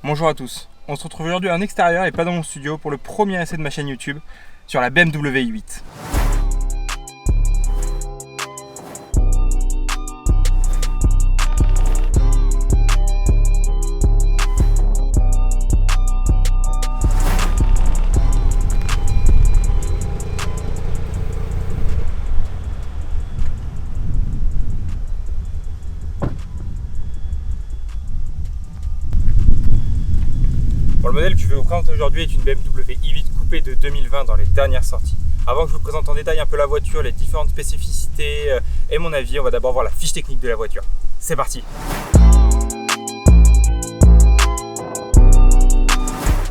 Bonjour à tous, on se retrouve aujourd'hui en extérieur et pas dans mon studio pour le premier essai de ma chaîne YouTube sur la BMW i8. Bon, le modèle que je vais vous présenter aujourd'hui est une BMW i8 coupé de 2020 dans les dernières sorties. Avant que je vous présente en détail un peu la voiture, les différentes spécificités et mon avis, on va d'abord voir la fiche technique de la voiture. C'est parti!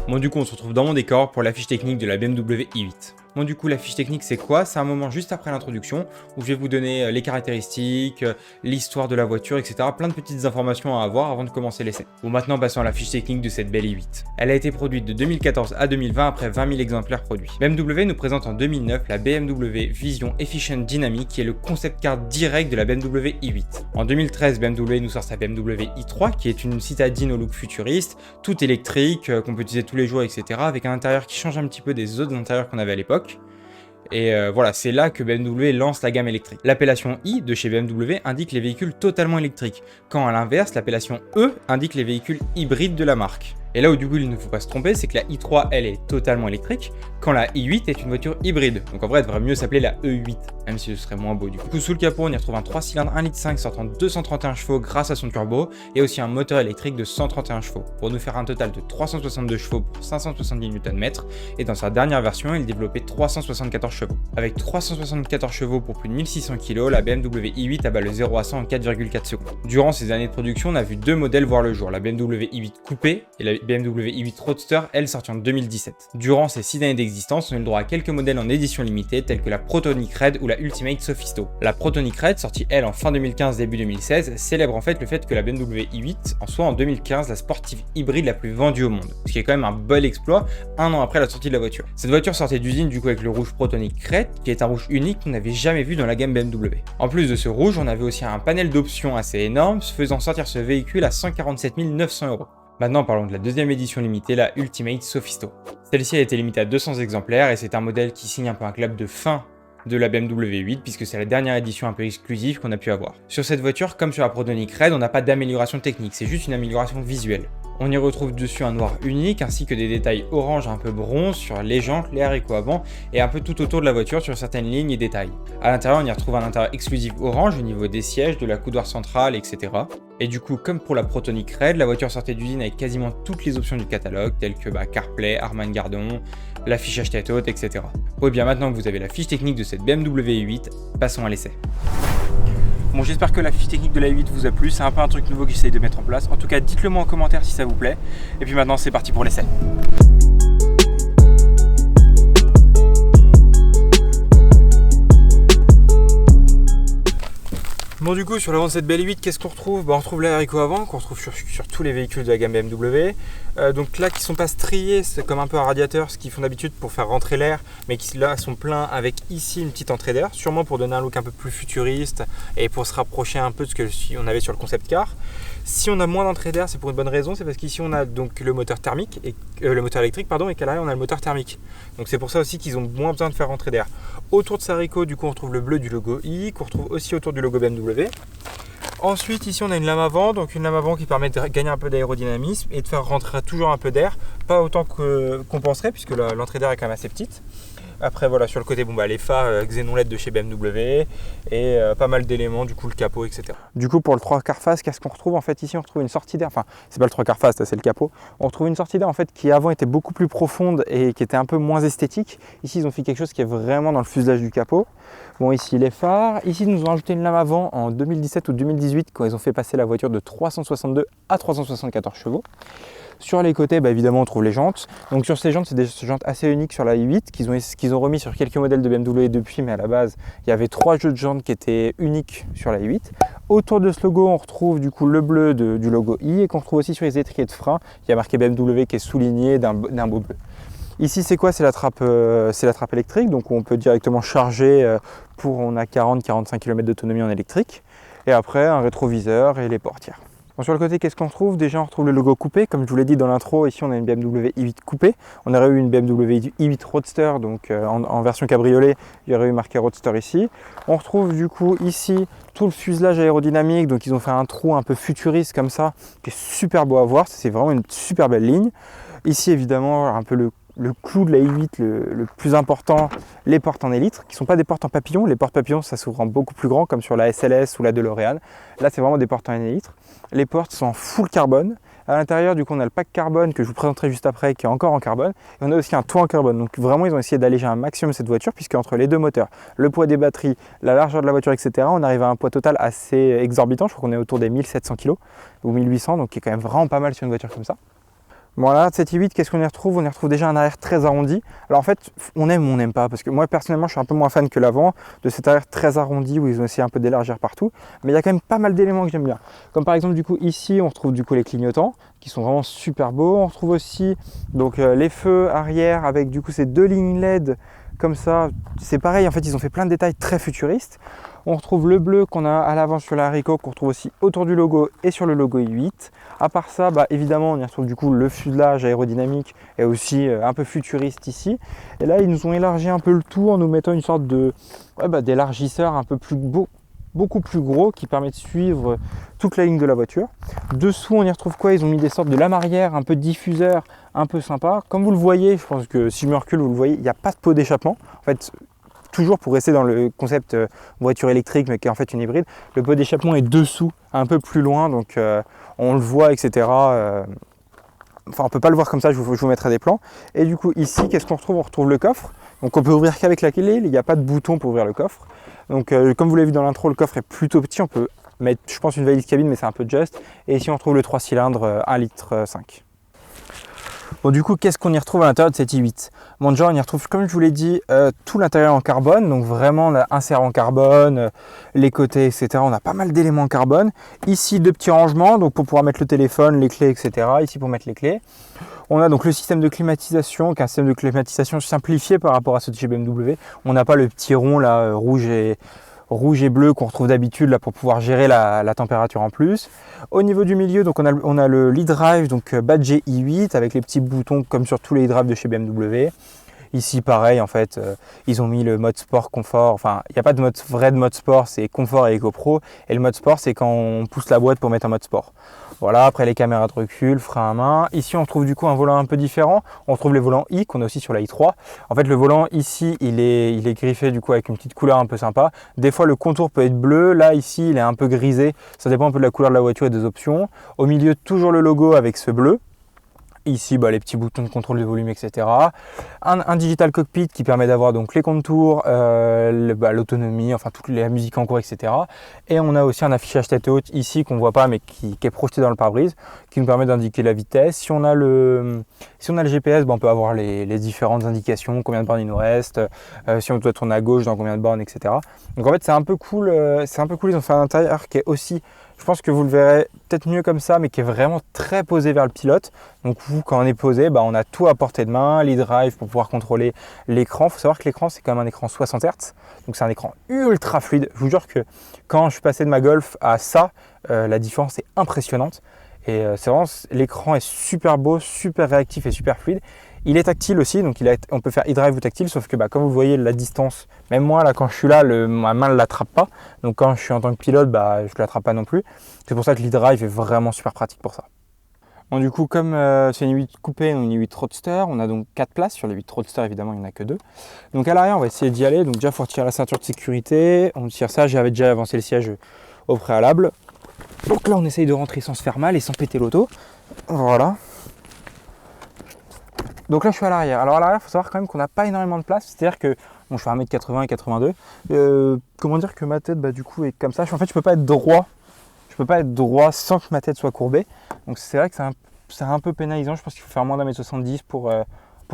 Bon, du coup, on se retrouve dans mon décor pour la fiche technique de la BMW i8. Bon, du coup, la fiche technique, c'est quoi? C'est un moment juste après l'introduction où je vais vous donner les caractéristiques, l'histoire de la voiture, etc. Plein de petites informations à avoir avant de commencer l'essai. Bon, maintenant, passons à la fiche technique de cette belle i8. Elle a été produite de 2014 à 2020 après 20 000 exemplaires produits. BMW nous présente en 2009 la BMW Vision Efficient Dynamic qui est le concept car direct de la BMW i8. En 2013, BMW nous sort sa BMW i3 qui est une citadine au look futuriste, tout électrique, qu'on peut utiliser tous les jours, etc. avec un intérieur qui change un petit peu des autres intérieurs qu'on avait à l'époque. Et voilà, c'est là que BMW lance la gamme électrique. L'appellation I de chez BMW indique les véhicules totalement électriques, quand à l'inverse, l'appellation E indique les véhicules hybrides de la marque. Et là où du coup il ne faut pas se tromper, c'est que la i3 elle est totalement électrique, quand la i8 est une voiture hybride. Donc en vrai elle devrait mieux s'appeler la E8, même si ce serait moins beau du coup. Sous le capot on y retrouve un 3 cylindres 1,5 litre sortant de 231 chevaux grâce à son turbo, et aussi un moteur électrique de 131 chevaux, pour nous faire un total de 362 chevaux pour 570 Nm, et dans sa dernière version il développait 374 chevaux. Avec 374 chevaux pour plus de 1600 kg, la BMW i8 abat le 0 à 100 en 4,4 secondes. Durant ces années de production, on a vu deux modèles voir le jour, la BMW i8 coupé et la BMW i8 Roadster, elle sortie en 2017. Durant ces 6 années d'existence, on a eu le droit à quelques modèles en édition limitée tels que la Protonic Red ou la Ultimate Sophisto. La Protonic Red, sortie elle en fin 2015 début 2016, célèbre en fait le fait que la BMW i8 en soit en 2015 la sportive hybride la plus vendue au monde, ce qui est quand même un bel exploit un an après la sortie de la voiture. Cette voiture sortait d'usine du coup avec le rouge Protonic Red, qui est un rouge unique qu'on n'avait jamais vu dans la gamme BMW. En plus de ce rouge, on avait aussi un panel d'options assez énorme, faisant sortir ce véhicule à 147 900 €. Maintenant parlons de la deuxième édition limitée, la Ultimate Sophisto. Celle-ci a été limitée à 200 exemplaires et c'est un modèle qui signe un peu un clap de fin de la BMW 8 puisque c'est la dernière édition un peu exclusive qu'on a pu avoir. Sur cette voiture, comme sur la Protonic Red, on n'a pas d'amélioration technique, c'est juste une amélioration visuelle. On y retrouve dessus un noir unique ainsi que des détails orange un peu bronze sur les jantes, les haricots avant et un peu tout autour de la voiture sur certaines lignes et détails. À l'intérieur, on y retrouve un intérieur exclusif orange au niveau des sièges, de la coudoir centrale, etc. Et du coup, comme pour la Protonic Red, la voiture sortait d'usine avec quasiment toutes les options du catalogue, telles que CarPlay, Harman Kardon, l'affichage tête haute, etc. Bon, et bien maintenant que vous avez la fiche technique de cette BMW i8, passons à l'essai. Bon, j'espère que la fiche technique de la i8 vous a plu, c'est un peu un truc nouveau que j'essaye de mettre en place. En tout cas, dites-le moi en commentaire si ça vous plaît. Et puis maintenant, c'est parti pour l'essai. Bon, du coup, sur l'avant de cette belle i8, qu'est-ce qu'on retrouve? On retrouve les haricots avant, qu'on retrouve sur tous les véhicules de la gamme BMW. Donc là, qui sont pas striés, c'est comme un peu un radiateur, ce qu'ils font d'habitude pour faire rentrer l'air, mais qui là sont pleins avec ici une petite entrée d'air, sûrement pour donner un look un peu plus futuriste et pour se rapprocher un peu de ce qu'on avait sur le concept car. Si on a moins d'entrée d'air, c'est pour une bonne raison, c'est parce qu'ici on a donc le moteur thermique et le moteur électrique pardon, et qu'à l'arrière on a le moteur thermique. Donc c'est pour ça aussi qu'ils ont moins besoin de faire rentrer d'air. Autour de ces haricots, du coup on retrouve le bleu du logo i, qu'on retrouve aussi autour du logo BMW. Ensuite ici on a une lame avant, donc une lame avant qui permet de gagner un peu d'aérodynamisme et de faire rentrer toujours un peu d'air, pas autant qu'on penserait puisque l'entrée d'air est quand même assez petite. Après voilà, sur le côté les phares xénon LED de chez BMW et pas mal d'éléments, du coup le capot, etc. Du coup pour le 3/4 face, qu'est-ce qu'on retrouve en fait ici? On retrouve une sortie d'air, enfin c'est pas le 3/4 face, c'est le capot. On retrouve une sortie d'air en fait qui avant était beaucoup plus profonde et qui était un peu moins esthétique. Ici ils ont fait quelque chose qui est vraiment dans le fuselage du capot. Bon, ici les phares, ici ils nous ont ajouté une lame avant en 2017 ou 2018 quand ils ont fait passer la voiture de 362 à 374 chevaux. Sur les côtés, évidemment, on trouve les jantes. Donc sur ces jantes, c'est des jantes assez uniques sur la i8 qu'ils ont remis sur quelques modèles de BMW depuis, mais à la base, il y avait 3 jeux de jantes qui étaient uniques sur la i8. Autour de ce logo, on retrouve du coup le bleu du logo i et qu'on retrouve aussi sur les étriers de frein. Il y a marqué BMW qui est souligné d'un beau bleu. Ici, c'est quoi? C'est la trappe électrique, donc on peut directement charger on a 40-45 km d'autonomie en électrique. Et après, un rétroviseur et les portières. Bon, sur le côté, qu'est-ce qu'on retrouve? Déjà, on retrouve le logo coupé. Comme je vous l'ai dit dans l'intro, ici, on a une BMW i8 coupée. On aurait eu une BMW i8 Roadster, donc en version cabriolet, il y aurait eu marqué Roadster ici. On retrouve du coup ici tout le fuselage aérodynamique. Donc, ils ont fait un trou un peu futuriste comme ça, qui est super beau à voir. C'est vraiment une super belle ligne. Ici, évidemment, un peu le clou de la i8, le plus important, les portes en élytre, qui ne sont pas des portes en papillon. Les portes papillons, ça s'ouvre en beaucoup plus grand, comme sur la SLS ou la DeLorean. Là, c'est vraiment des portes en élytre. Les portes sont en full carbone. À l'intérieur, du coup, on a le pack carbone que je vous présenterai juste après, qui est encore en carbone. Et on a aussi un toit en carbone. Donc vraiment, ils ont essayé d'alléger un maximum cette voiture, puisque entre les deux moteurs, le poids des batteries, la largeur de la voiture, etc., on arrive à un poids total assez exorbitant. Je crois qu'on est autour des 1700 kg ou 1800, donc qui est quand même vraiment pas mal sur une voiture comme ça. Bon là, cette i8, qu'est-ce qu'on y retrouve? On y retrouve déjà un arrière très arrondi. Alors en fait, on aime ou on n'aime pas, parce que moi personnellement, je suis un peu moins fan que l'avant de cet arrière très arrondi où ils ont essayé un peu d'élargir partout. Mais il y a quand même pas mal d'éléments que j'aime bien. Comme par exemple, du coup, ici, on retrouve du coup les clignotants qui sont vraiment super beaux. On retrouve aussi donc les feux arrière avec du coup ces deux lignes LED comme ça. C'est pareil, en fait, ils ont fait plein de détails très futuristes. On retrouve le bleu qu'on a à l'avant sur la haricot, qu'on retrouve aussi autour du logo et sur le logo i8. À part ça, évidemment, on y retrouve du coup le fuselage aérodynamique et aussi un peu futuriste ici. Et là, ils nous ont élargi un peu le tout en nous mettant une sorte de d'élargisseur un peu plus beau, beaucoup plus gros qui permet de suivre toute la ligne de la voiture. Dessous, on y retrouve quoi? Ils ont mis des sortes de lame arrière, un peu de diffuseur, un peu sympa. Comme vous le voyez, je pense que si je me recule, vous le voyez, il n'y a pas de pot d'échappement. En fait, toujours pour rester dans le concept voiture électrique, mais qui est en fait une hybride, le pot d'échappement est dessous, un peu plus loin, donc on le voit, etc. Enfin, on ne peut pas le voir comme ça, je vous mettrai des plans. Et du coup, ici, qu'est-ce qu'on retrouve? On retrouve le coffre. Donc, on peut ouvrir qu'avec la clé, il n'y a pas de bouton pour ouvrir le coffre. Donc, comme vous l'avez vu dans l'intro, le coffre est plutôt petit. On peut mettre, je pense, une valise cabine, mais c'est un peu juste. Et ici, on retrouve le 3 cylindres 1,5 litre. Bon, du coup, qu'est-ce qu'on y retrouve à l'intérieur de cette i8? Bon, déjà, on y retrouve, comme je vous l'ai dit, tout l'intérieur en carbone. Donc, vraiment, on a un serre en carbone, les côtés, etc. On a pas mal d'éléments en carbone. Ici, deux petits rangements, donc pour pouvoir mettre le téléphone, les clés, etc. Ici, pour mettre les clés. On a donc le système de climatisation, qui est un système de climatisation simplifié par rapport à ceux de chez BMW. On n'a pas le petit rond, là, rouge et bleu qu'on retrouve d'habitude là pour pouvoir gérer la température en plus. Au niveau du milieu, donc on a le e-drive, donc badgé i8 avec les petits boutons comme sur tous les e-drive de chez BMW. Ici pareil, en fait, ils ont mis le mode sport confort. Enfin, il n'y a pas de vrai mode sport, c'est confort et EcoPro. Et le mode sport, c'est quand on pousse la boîte pour mettre en mode sport. Voilà, après les caméras de recul, frein à main. Ici, on trouve du coup un volant un peu différent. On trouve les volants i qu'on a aussi sur la i3. En fait, le volant ici, il est griffé du coup avec une petite couleur un peu sympa. Des fois, le contour peut être bleu. Là, ici, il est un peu grisé. Ça dépend un peu de la couleur de la voiture et des options. Au milieu, toujours le logo avec ce bleu. Ici, les petits boutons de contrôle de volume, etc. Un digital cockpit qui permet d'avoir donc les contours, l'autonomie, enfin toute la musique en cours, etc. Et on a aussi un affichage tête haute ici qu'on ne voit pas mais qui est projeté dans le pare-brise, qui nous permet d'indiquer la vitesse. Si on a le GPS, on peut avoir les différentes indications, combien de bornes il nous reste, si on doit tourner à gauche, dans combien de bornes, etc. Donc en fait, c'est un peu cool. Ils ont fait un intérieur qui est aussi, je pense que vous le verrez peut-être mieux comme ça, mais qui est vraiment très posé vers le pilote. Donc vous, quand on est posé, on a tout à portée de main, l'e-drive pour pouvoir contrôler l'écran. Il faut savoir que l'écran, c'est quand même un écran 60 Hz, donc c'est un écran ultra fluide. Je vous jure que quand je suis passé de ma Golf à ça, la différence est impressionnante. Et c'est vraiment, l'écran est super beau, super réactif et super fluide. Il est tactile aussi, donc on peut faire e-drive ou tactile, sauf que comme vous voyez la distance, même moi là quand je suis là, ma main ne l'attrape pas. Donc quand je suis en tant que pilote, je ne l'attrape pas non plus. C'est pour ça que l'e-drive est vraiment super pratique pour ça. Bon, du coup, comme c'est une i8 coupée, une i8 Roadster, on a donc 4 places. Sur les 8 Roadster, évidemment, il n'y en a que 2. Donc à l'arrière, on va essayer d'y aller. Donc déjà, il faut retirer la ceinture de sécurité. On tire ça, j'avais déjà avancé le siège au préalable. Donc là, on essaye de rentrer sans se faire mal et sans péter l'auto. Voilà. Donc là, je suis à l'arrière. Alors à l'arrière, il faut savoir quand même qu'on n'a pas énormément de place. C'est-à-dire que je fais 1m80 et 82. Comment dire que ma tête, du coup, est comme ça. En fait, je peux pas être droit. Je peux pas être droit sans que ma tête soit courbée. Donc c'est vrai que c'est un peu pénalisant. Je pense qu'il faut faire moins d'1m70 pour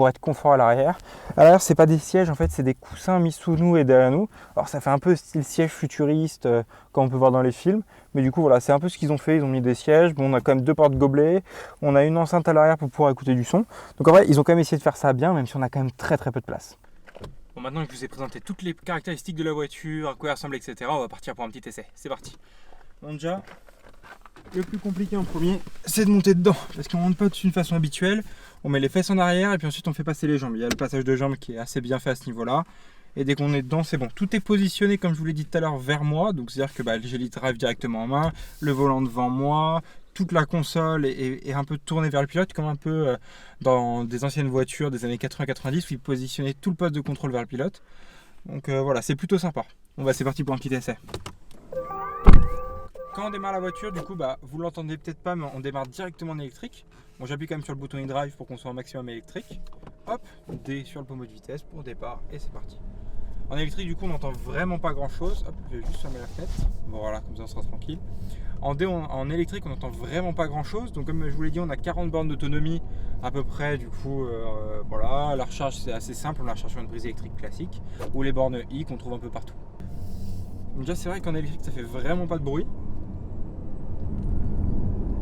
être confort à l'arrière. À l'arrière, c'est pas des sièges, en fait, c'est des coussins mis sous nous et derrière nous. Alors ça fait un peu style siège futuriste, comme on peut voir dans les films. Mais du coup, voilà, c'est un peu ce qu'ils ont fait. Ils ont mis des sièges. Bon, on a quand même 2 portes-gobelets. On a une enceinte à l'arrière pour pouvoir écouter du son. Donc en vrai, ils ont quand même essayé de faire ça bien, même si on a quand même très très peu de place. Bon, maintenant que je vous ai présenté toutes les caractéristiques de la voiture, à quoi elle ressemble, etc., on va partir pour un petit essai. C'est parti. Bon, déjà, le plus compliqué en premier, c'est de monter dedans. Parce qu'on ne monte pas dessus d'une façon habituelle. On met les fesses en arrière et puis ensuite on fait passer les jambes. Il y a le passage de jambes qui est assez bien fait à ce niveau-là. Et dès qu'on est dedans, c'est bon. Tout est positionné, comme je vous l'ai dit tout à l'heure, vers moi. Donc c'est-à-dire que j'ai l'e-drive directement en main, le volant devant moi, toute la console est un peu tournée vers le pilote, comme un peu dans des anciennes voitures des années 80-90 où ils positionnaient tout le poste de contrôle vers le pilote. Donc voilà, c'est plutôt sympa. Bon bah c'est parti pour un petit essai. Quand on démarre la voiture, du coup, vous l'entendez peut-être pas, mais on démarre directement en électrique. Bon, j'appuie quand même sur le bouton e-drive pour qu'on soit au maximum électrique. Hop, D sur le pommeau de vitesse pour départ et c'est parti. En électrique, du coup, on n'entend vraiment pas grand-chose. Hop, je vais juste fermer la fenêtre. Bon, voilà, comme ça on sera tranquille. En électrique, on n'entend vraiment pas grand-chose. Donc, comme je vous l'ai dit, on a 40 bornes d'autonomie à peu près. Du coup, voilà, la recharge c'est assez simple. On la recharge sur une prise électrique classique ou les bornes I qu'on trouve un peu partout. Donc, déjà, c'est vrai qu'en électrique, ça fait vraiment pas de bruit.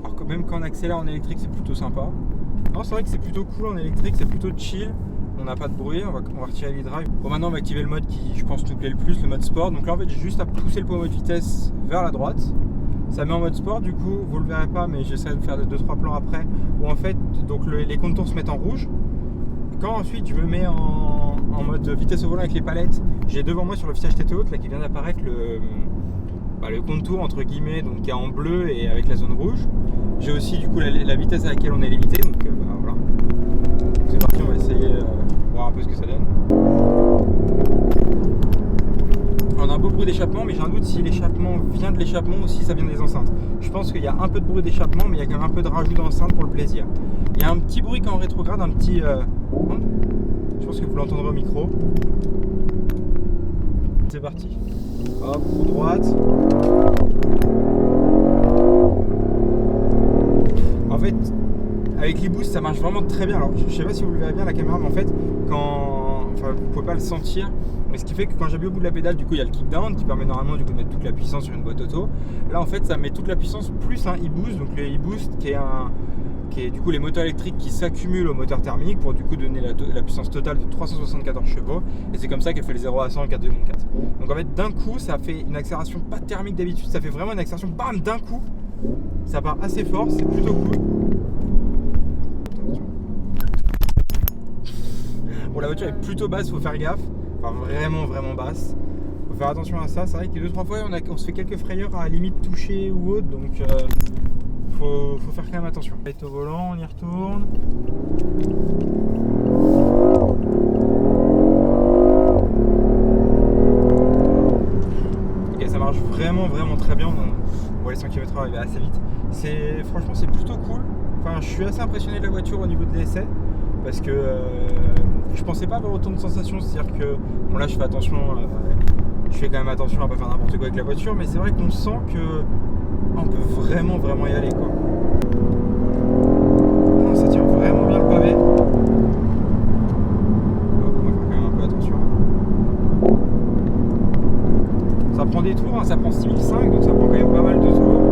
Alors que même quand on accélère en électrique, c'est plutôt sympa. Non, c'est vrai que c'est plutôt cool en électrique, c'est plutôt chill. On n'a pas de bruit, on va retirer l'e-drive. Bon, maintenant on va activer le mode qui, je pense, nous plaît le plus, le mode sport. Donc là, en fait, j'ai juste à pousser le pommeau de vitesse vers la droite. Ça met en mode sport, du coup, vous le verrez pas, mais j'essaierai de faire 2-3 plans après. Où en fait, donc les contours se mettent en rouge. Quand ensuite je me mets en mode vitesse au volant avec les palettes, j'ai devant moi sur le fichage tête haute là qui vient d'apparaître le contour entre guillemets, donc qui est en bleu et avec la zone rouge. J'ai aussi du coup la vitesse à laquelle on est limité, donc voilà. C'est parti, on va essayer voir un peu ce que ça donne. On a un beau bruit d'échappement, mais j'ai un doute si l'échappement vient de l'échappement ou si ça vient des enceintes. Je pense qu'il y a un peu de bruit d'échappement, mais il y a quand même un peu de rajout d'enceinte pour le plaisir. Il y a un petit bruit quand on rétrograde, un petit... je pense que vous l'entendrez au micro. C'est parti. Hop, pour droite. En fait, avec l'e-boost, ça marche vraiment très bien. Alors, je sais pas si vous le verrez bien la caméra, mais en fait, enfin, vous pouvez pas le sentir. Mais ce qui fait que quand j'appuie au bout de la pédale, du coup, il y a le kickdown qui permet normalement du coup, de mettre toute la puissance sur une boîte auto. Là, en fait, ça met toute la puissance plus un e-boost. Donc, le e-boost qui est du coup les moteurs électriques qui s'accumulent au moteur thermique pour du coup donner la puissance totale de 374 chevaux. Et c'est comme ça qu'elle fait le 0 à 100 en 4,4. Donc en fait, d'un coup, ça fait une accélération pas thermique d'habitude. Ça fait vraiment une accélération, bam, d'un coup. Ça part assez fort, c'est plutôt cool. Bon, la voiture est plutôt basse, faut faire gaffe. Enfin, vraiment basse. Faut faire attention à ça. C'est vrai que 2-3 fois, on se fait quelques frayeurs à la limite toucher ou autre. Donc, faut faire quand même attention. On est au volant, on y retourne. Ok, ça marche vraiment très bien. On voit les 100 km/h arriver assez vite. Franchement, c'est plutôt cool. Enfin, je suis assez impressionné de la voiture au niveau de l'essai. Parce que je pensais pas avoir autant de sensations. C'est-à-dire que, bon là, je fais attention. Je fais quand même attention à pas faire n'importe quoi avec la voiture. Mais c'est vrai qu'on sent que on peut vraiment y aller quoi. Non, ça tient vraiment bien le pavé. On va faire quand même un peu attention. Ça prend des tours, hein, ça prend 6005, donc ça prend quand même pas mal de tours.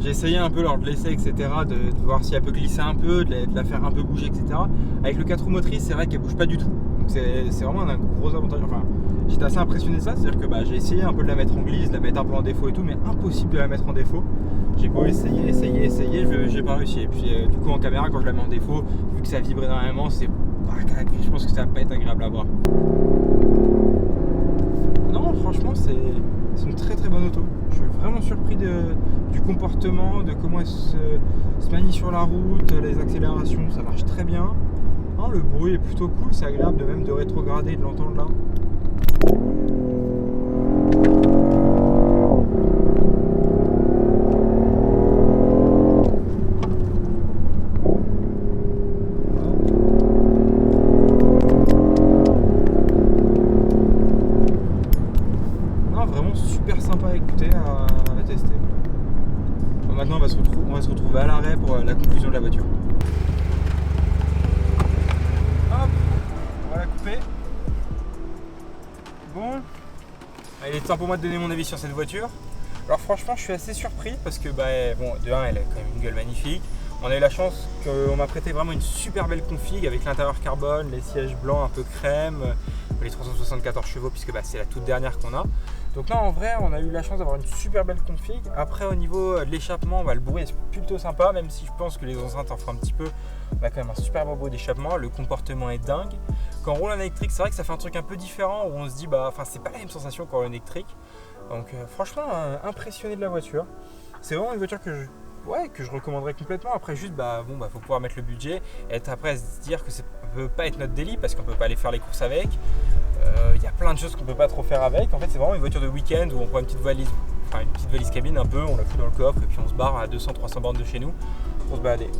J'ai essayé un peu lors de l'essai, etc., de voir si elle peut glisser un peu, de la faire un peu bouger, etc. Avec le 4 roues motrices, c'est vrai qu'elle bouge pas du tout. Donc c'est vraiment un gros avantage. Enfin, j'étais assez impressionné de ça, c'est-à-dire que j'ai essayé un peu de la mettre en glisse, de la mettre un peu en défaut et tout, mais impossible de la mettre en défaut. J'ai beau essayer, j'ai pas réussi. Et puis du coup en caméra, quand je la mets en défaut, vu que ça vibre énormément, je pense que ça va pas être agréable à voir. Non, franchement, c'est une très bonne auto. Je suis vraiment surpris du comportement, de comment elle se manie sur la route, les accélérations, ça marche très bien. Non, le bruit est plutôt cool, c'est agréable même de rétrograder, de l'entendre là. Super sympa à écouter, à tester. Bon, maintenant on va se retrouver à l'arrêt pour la conclusion de la voiture. Hop, on va la couper. Bon, il est temps pour moi de donner mon avis sur cette voiture. Alors franchement, je suis assez surpris parce que, bon, de 1, elle a quand même une gueule magnifique. On a eu la chance qu'on m'a prêté vraiment une super belle config avec l'intérieur carbone, les sièges blancs un peu crème, les 374 chevaux puisque c'est la toute dernière qu'on a. Donc là en vrai on a eu la chance d'avoir une super belle config. Après au niveau de l'échappement, le bruit est plutôt sympa, même si je pense que les enceintes en feront un petit peu. On a quand même un super beau bruit d'échappement, le comportement est dingue. Quand on roule en électrique, c'est vrai que ça fait un truc un peu différent où on se dit c'est pas la même sensation qu'en électrique. Donc franchement impressionné de la voiture. C'est vraiment une voiture que je recommanderais complètement. Après juste faut pouvoir mettre le budget et être après à se dire que ça peut pas être notre délit parce qu'on peut pas aller faire les courses avec. Il y a plein de choses qu'on peut pas trop faire avec. En fait c'est vraiment une voiture de week-end où on prend une petite valise cabine un peu, on la fout dans le coffre et puis on se barre à 200-300 bornes de chez nous pour se balader.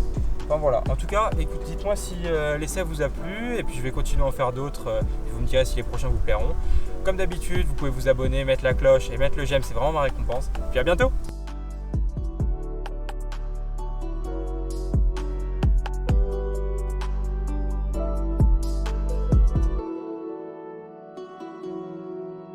Enfin voilà, en tout cas écoute, dites-moi si l'essai vous a plu et puis je vais continuer à en faire d'autres puis vous me direz si les prochains vous plairont. Comme d'habitude, vous pouvez vous abonner, mettre la cloche et mettre le j'aime, c'est vraiment ma récompense. Puis à bientôt.